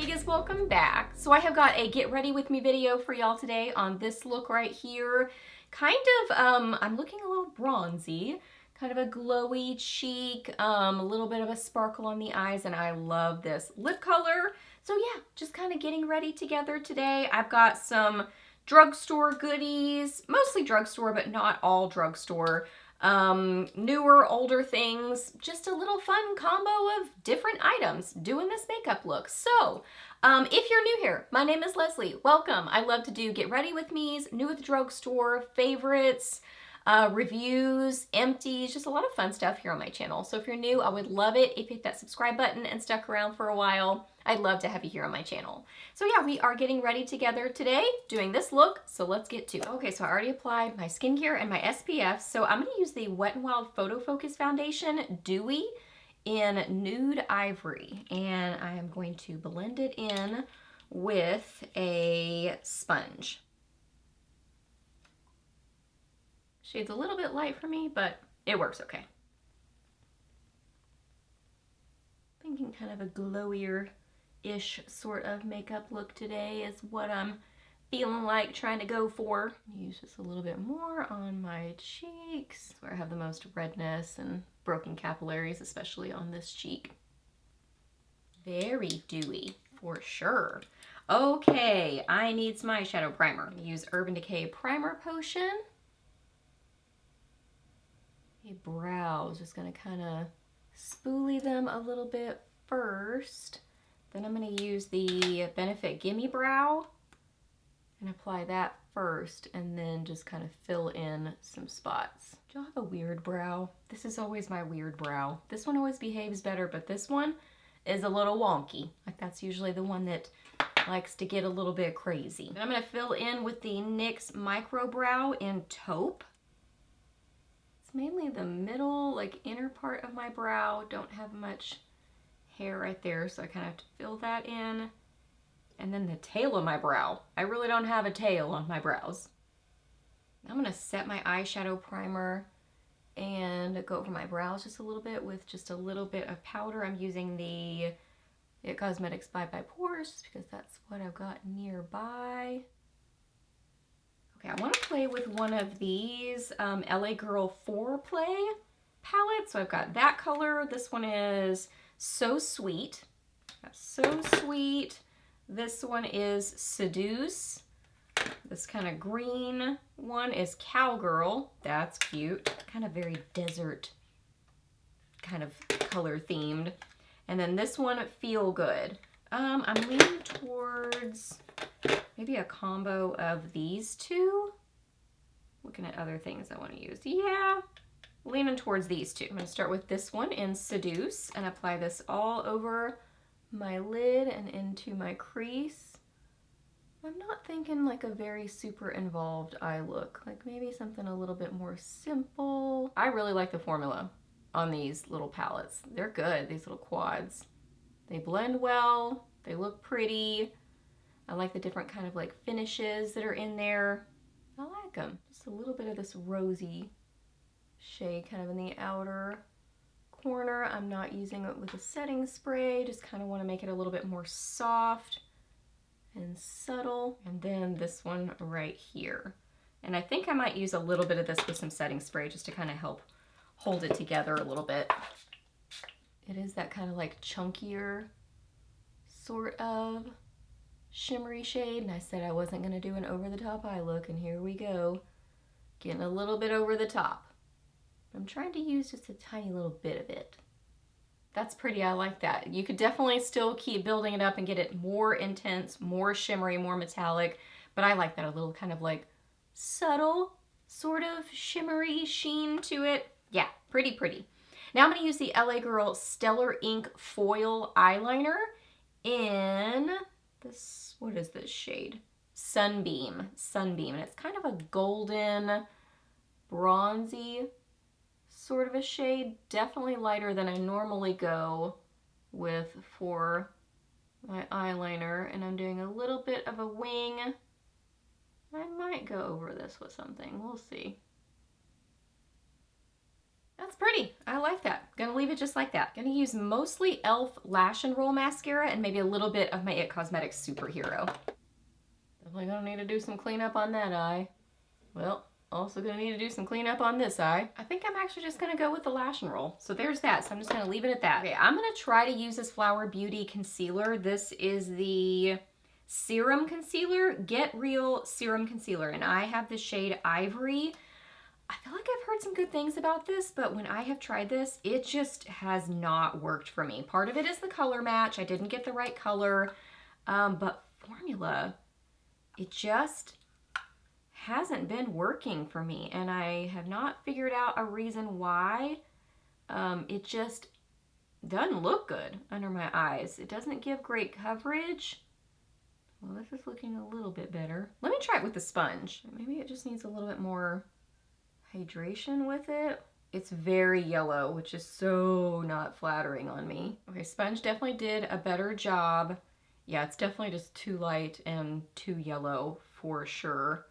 biggest welcome back. So I have got a get ready with me video for y'all today on this look right here. Kind of, I'm looking a little bronzy, kind of a glowy cheek, a little bit of a sparkle on the eyes, and I love this lip color. So yeah, just kind of getting ready together today. I've got some drugstore goodies, mostly drugstore, but not all drugstore. Newer, older things, just a little fun combo of different items doing this makeup look. So, if you're new here, my name is Leslie. Welcome. I love to do get ready with me's, new at the drugstore, favorites, reviews, empties, just a lot of fun stuff here on my channel. So if you're new, I would love it if you hit that subscribe button and stuck around for a while. I'd love to have you here on my channel. So yeah, we are getting ready together today, doing this look, so let's get to it. Okay, so I already applied my skincare and my SPF, so I'm gonna use the Wet n Wild Photo Focus Foundation Dewy in Nude Ivory, and I am going to blend it in with a sponge. Shade's a little bit light for me, but it works okay. Thinking kind of a glowier-ish sort of makeup look today is what I'm feeling like trying to go for. Use just a little bit more on my cheeks, where I have the most redness and broken capillaries, especially on this cheek. Very dewy, for sure. Okay, I need some eyeshadow primer. Use Urban Decay Primer Potion. Brows, just gonna kind of spoolie them a little bit first. Then I'm gonna use the Benefit Gimme Brow and apply that first, and then just kind of fill in some spots. Do y'all have a weird brow? This is always my weird brow. This one always behaves better, but this one is a little wonky. Like that's usually the one that likes to get a little bit crazy. And I'm gonna fill in with the NYX Micro Brow in Taupe. Mainly the middle, like inner part of my brow. Don't have much hair right there, so I kind of have to fill that in. And then the tail of my brow. I really don't have a tail on my brows. I'm gonna set my eyeshadow primer and go over my brows just a little bit with just a little bit of powder. I'm using the It Cosmetics by Pores just because that's what I've got nearby. Okay, I want to play with one of these LA Girl Foreplay palettes. So I've got that color. This one is So Sweet. So Sweet. This one is Seduce. This kind of green one is Cowgirl. That's cute. Kind of very desert kind of color themed. And then this one, Feel Good. I'm leaning towards maybe a combo of these two. Looking at other things I want to use. Yeah, leaning towards these two. I'm going to start with this one in Seduce and apply this all over my lid and into my crease. I'm not thinking like a very super involved eye look. Like maybe something a little bit more simple. I really like the formula on these little palettes. They're good, these little quads. They blend well. They look pretty. I like the different kind of like finishes that are in there. I like them. Just a little bit of this rosy shade kind of in the outer corner. I'm not using it with a setting spray. Just kind of want to make it a little bit more soft and subtle. And then this one right here. And I think I might use a little bit of this with some setting spray just to kind of help hold it together a little bit. It is that kind of like chunkier sort of shimmery shade, and I said I wasn't going to do an over-the-top eye look, and here we go. Getting a little bit over the top. I'm trying to use just a tiny little bit of it. That's pretty, I like that. You could definitely still keep building it up and get it more intense, more shimmery, more metallic, but I like that, a little kind of like subtle sort of shimmery sheen to it. Yeah, pretty, pretty. Now I'm going to use the LA Girl Stellar Ink Foil Eyeliner in this, what is this shade? Sunbeam, and it's kind of a golden, bronzy sort of a shade. Definitely lighter than I normally go with for my eyeliner, and I'm doing a little bit of a wing. I might go over this with something, we'll see. That's pretty, I like that. Gonna leave it just like that. Gonna use mostly e.l.f. Lash and Roll Mascara and maybe a little bit of my IT Cosmetics Superhero. Definitely gonna need to do some cleanup on that eye. Well, also gonna need to do some cleanup on this eye. I think I'm actually just gonna go with the Lash and Roll. So there's that, so I'm just gonna leave it at that. Okay, I'm gonna try to use this Flower Beauty concealer. This is the Serum Concealer, Get Real Serum Concealer, and I have the shade Ivory. I feel like I've heard some good things about this, but when I have tried this, it just has not worked for me. Part of it is the color match. I didn't get the right color, but formula, it just hasn't been working for me, and I have not figured out a reason why. It just doesn't look good under my eyes. It doesn't give great coverage. Well, this is looking a little bit better. Let me try it with the sponge. Maybe it just needs a little bit more hydration with it. It's very yellow, which is so not flattering on me. Okay, sponge definitely did a better job. Yeah, it's definitely just too light and too yellow for sure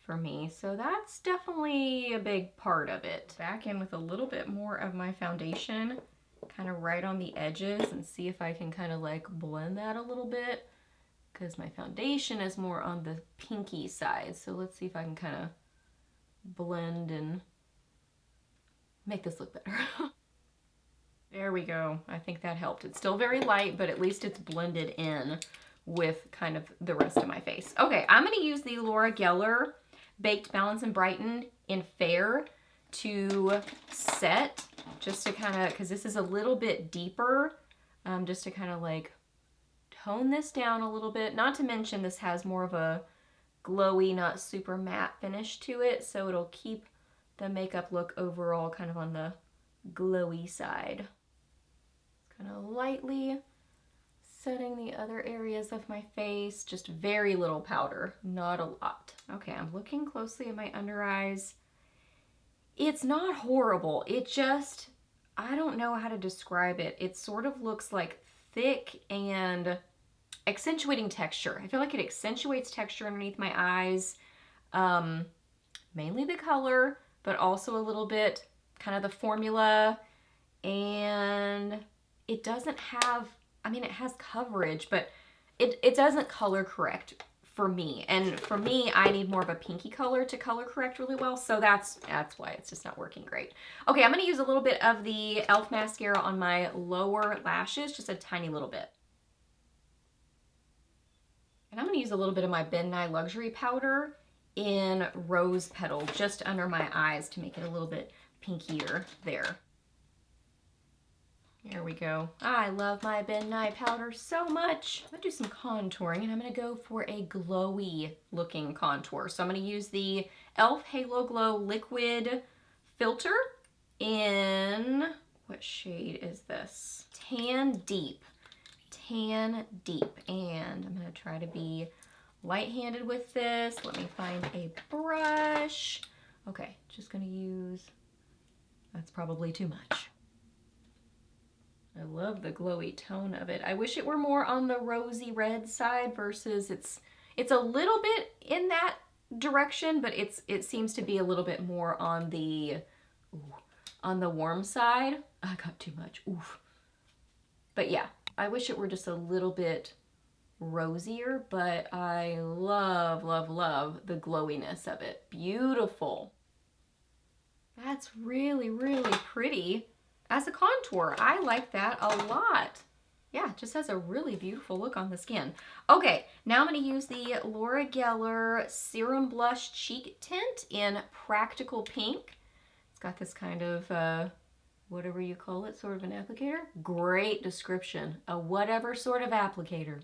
for me. So that's definitely a big part of it. Back in with a little bit more of my foundation, kind of right on the edges, and see if I can kind of like blend that a little bit, because my foundation is more on the pinky side. So let's see if I can kind of blend and make this look better. There we go. I think that helped. It's still very light, but at least it's blended in with kind of the rest of my face. Okay, I'm going to use the Laura Geller Baked Balance and Brighten in Fair to set, just to kind of, because this is a little bit deeper, just to kind of like tone this down a little bit. Not to mention this has more of a glowy, not super matte finish to it, so it'll keep the makeup look overall kind of on the glowy side. Kind of lightly setting the other areas of my face, just very little powder, not a lot. Okay, I'm looking closely at my under eyes. It's not horrible, it just, I don't know how to describe it. It sort of looks like thick and accentuating texture. I feel like it accentuates texture underneath my eyes, mainly the color, but also a little bit kind of the formula, and it doesn't have, I mean, it has coverage, but it doesn't color correct for me. And for me, I need more of a pinky color to color correct really well, so that's why it's just not working great. Okay, I'm gonna use a little bit of the e.l.f. mascara on my lower lashes, just a tiny little bit. And I'm gonna use a little bit of my B&CLeatherDesigns Luxury Powder in Rose Petal, just under my eyes to make it a little bit pinkier there. There we go. I love my B&CLeatherDesigns powder so much. I'm gonna do some contouring, and I'm gonna go for a glowy looking contour. So I'm gonna use the e.l.f. Halo Glow Liquid Filter in, what shade is this? Tan Deep. Tan Deep. And I'm gonna try to be light-handed with this. Let me find a brush. Okay, just gonna use, that's probably too much. I love the glowy tone of it. I wish it were more on the rosy red side versus it's a little bit in that direction, but it seems to be a little bit more on the warm side. I got too much. Oof. But yeah, I wish it were just a little bit rosier, but I love, love, love the glowiness of it. Beautiful. That's really, really pretty. As a contour, I like that a lot. Yeah, it just has a really beautiful look on the skin. Okay, now I'm going to use the Laura Geller Serum Blush Cheek Tint in Practical Pink. It's got this kind of, whatever you call it, sort of an applicator. Great description. A whatever sort of applicator.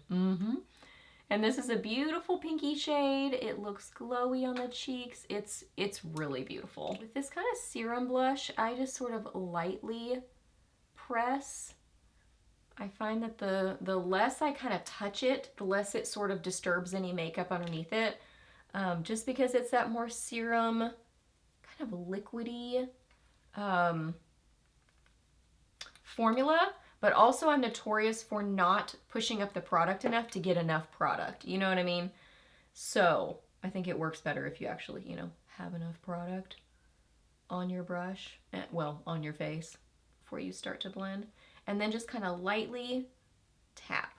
And this is a beautiful pinky shade. It looks glowy on the cheeks. It's really beautiful. With this kind of serum blush, I just sort of lightly press. I find that the less I kind of touch it, the less it sort of disturbs any makeup underneath it. Just because it's that more serum, kind of liquidy formula. But also I'm notorious for not pushing up the product enough to get enough product. You know what I mean? So I think it works better if you actually, you know, have enough product on your brush. Well, on your face before you start to blend. And then just kind of lightly tap.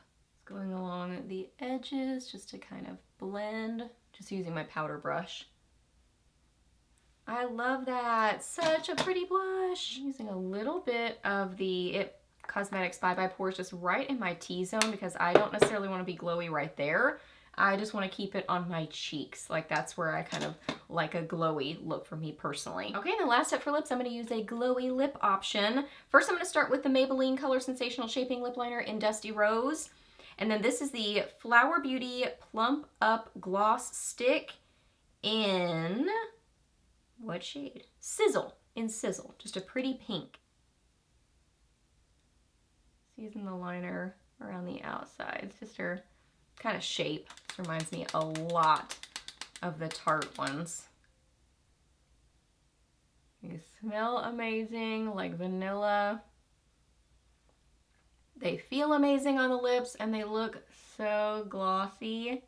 Going along the edges just to kind of blend, just using my powder brush. I love that. Such a pretty blush. I'm using a little bit of the IT Cosmetics Bye Bye Pores just right in my T-zone because I don't necessarily want to be glowy right there. I just want to keep it on my cheeks. Like that's where I kind of like a glowy look for me personally. Okay, and the last step for lips, I'm going to use a glowy lip option. First, I'm going to start with the Maybelline Color Sensational Shaping Lip Liner in Dusty Rose. And then this is the Flower Beauty Plump Up Gloss Stick in, what shade? Sizzle, in Sizzle, just a pretty pink. Just using the liner around the outside. It's just her kind of shape. This reminds me a lot of the Tarte ones. They smell amazing, like vanilla. They feel amazing on the lips and they look so glossy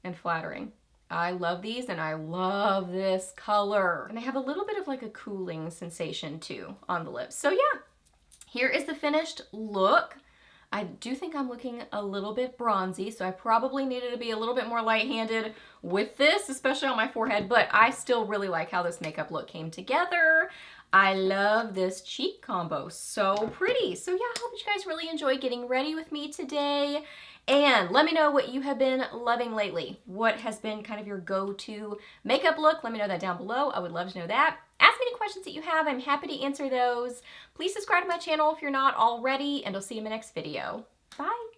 and flattering. I love these and I love this color. And they have a little bit of like a cooling sensation too on the lips. So yeah, here is the finished look. I do think I'm looking a little bit bronzy, so I probably needed to be a little bit more light-handed with this, especially on my forehead, but I still really like how this makeup look came together. I love this cheek combo, so pretty. So yeah, I hope you guys really enjoyed getting ready with me today. And let me know what you have been loving lately. What has been kind of your go-to makeup look? Let me know that down below. I would love to know that. Ask me any questions that you have. I'm happy to answer those. Please subscribe to my channel if you're not already, and I'll see you in my next video. Bye.